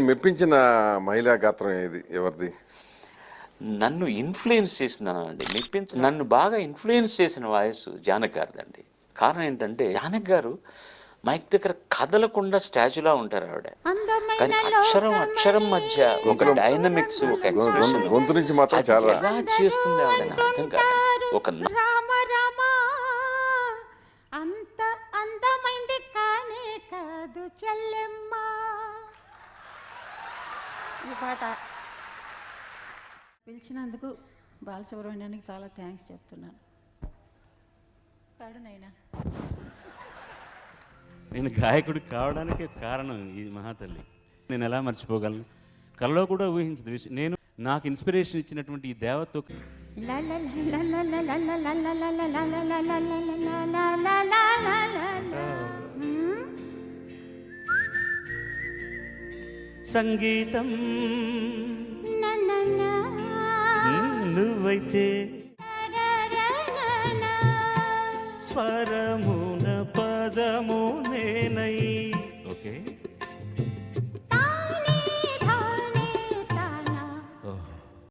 మెప్పించిన మహిళా గాత్రం ఏది, ఎవరిది? నన్ను ఇన్ఫ్లుయెన్స్ చేసిన నన్ను బాగా ఇన్ఫ్లుయెన్స్ చేసిన వాయిస్ జానక్ గారిదండి. కారణం ఏంటంటే జానక్ గారు మైక్ దగ్గర కదలకుండా స్టాచ్యూలా ఉంటారు ఆవిడ, కానీ అక్షరం మధ్య ఒక డైనమిక్స్, ఒక ఎక్స్ప్రెషన్, గొంతు నుంచి మాత్రం చాలా ఎలా చేస్తుంది ఆవిడ నాకు అర్థం కాదు. ఒక అంత అందమైంది కానే కాదు చెల్లెమ్మ. ఈ పాట పిలిచినందుకు బాలసుబ్రహ్మణ్యానికి చాలా థ్యాంక్స్ చెప్తున్నాను. పాడునైనా నేను గాయకుడు కావడానికి కారణం ఈ మహాతల్లి. నేను ఎలా మర్చిపోగలను? కలలో కూడా ఊహించదు విషయం. నేను నాకు ఇన్స్పిరేషన్ ఇచ్చినటువంటి ఈ దేవతతో సంగీతం నువ్వైతే స్వరమున పదము నేనై. ఓకే.